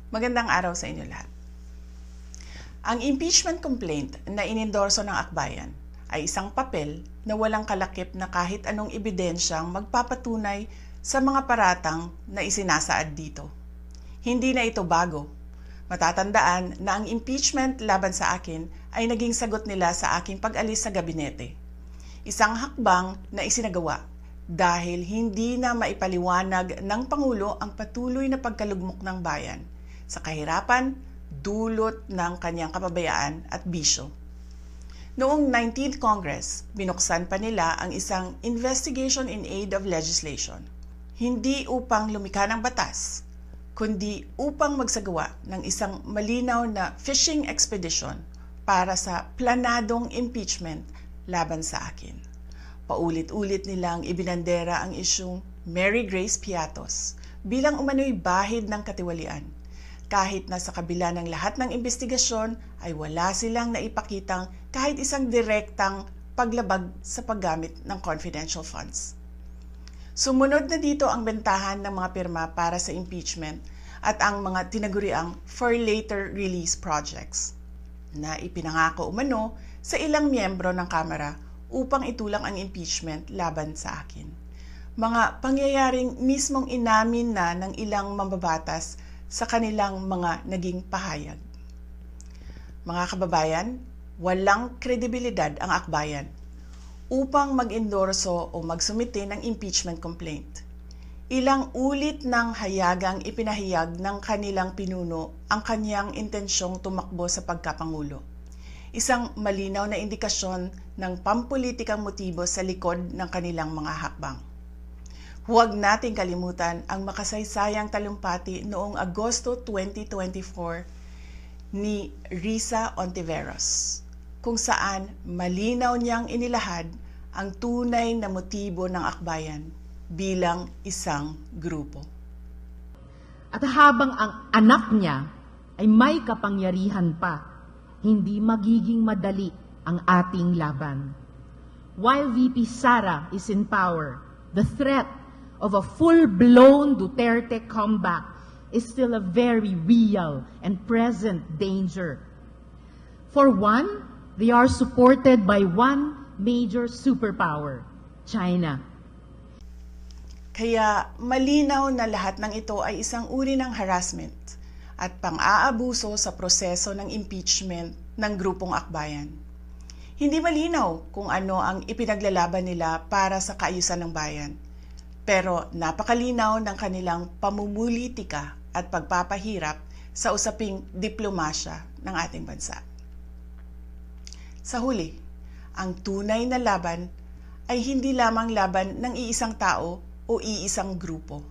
Magandang araw sa inyo lahat. Ang impeachment complaint na inendorso ng akbayan ay isang papel na walang kalakip na kahit anong ebidensyang magpapatunay sa mga paratang na isinasaad dito. Hindi na ito bago. Matatandaan na ang impeachment laban sa akin ay naging sagot nila sa aking pag-alis sa gabinete. Isang hakbang na isinagawa dahil hindi na maipaliwanag ng Pangulo ang patuloy na pagkalugmok ng bayan sa kahirapan dulot ng kanyang kapabayaan at bisyo. Noong 19th Congress, binuksan pa nila ang isang Investigation in Aid of Legislation. Hindi upang lumikha ng batas, kundi upang magsagawa ng isang malinaw na fishing expedition para sa planadong impeachment laban sa akin. Paulit-ulit nilang ibinandera ang isyung Mary Grace Piatos bilang umano'y bahid ng katiwalian. Kahit na sa kabila ng lahat ng investigasyon ay wala silang naipakitang kahit isang direktang paglabag sa paggamit ng confidential funds. Sumunod na dito ang bentahan ng mga pirma para sa impeachment at ang mga tinaguriang for later release projects na ipinangako umano sa ilang miyembro ng Kamara upang itulang ang impeachment laban sa akin. Mga pangyayaring mismong inamin na ng ilang mambabatas sa kanilang mga naging pahayag. Mga kababayan, walang kredibilidad ang akbayan upang mag-endorso o magsumite ng impeachment complaint. Ilang ulit ng hayagang ipinahayag ng kanilang pinuno ang kanyang intensyong tumakbo sa pagkapangulo. Isang malinaw na indikasyon ng pampulitikang motibo sa likod ng kanilang mga hakbang. Huwag nating kalimutan ang makasaysayang talumpati noong Agosto 2024 ni Risa Ontiveros, kung saan malinaw niyang inilahad ang tunay na motibo ng akbayan bilang isang grupo. At habang ang anak niya ay may kapangyarihan pa, hindi magiging madali ang ating laban. While VP Sara is in power, the threat of a full-blown Duterte comeback is still a very real and present danger. For one, they are supported by one major superpower, China. Kaya malinaw na lahat ng ito ay isang uri ng harassment at pang-aabuso sa proseso ng impeachment ng grupong akbayan. Hindi malinaw kung ano ang ipinaglalaban nila para sa kaayusan ng bayan. Pero napakalinaw ng kanilang pamumulitika at pagpapahirap sa usaping diplomasya ng ating bansa. Sa huli, ang tunay na laban ay hindi lamang laban ng iisang tao o iisang grupo.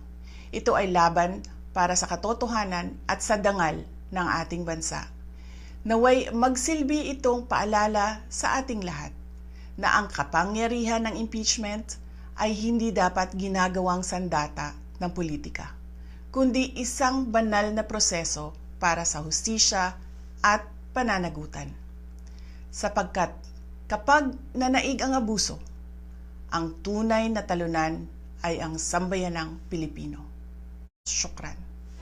Ito ay laban para sa katotohanan at sa dangal ng ating bansa. Naway magsilbi itong paalala sa ating lahat na ang kapangyarihan ng impeachment ay hindi dapat ginagawang sandata ng politika, kundi isang banal na proseso para sa hustisya at pananagutan. Sapagkat kapag nanaig ang abuso, ang tunay na talunan ay ang sambayanang Pilipino. Syukran.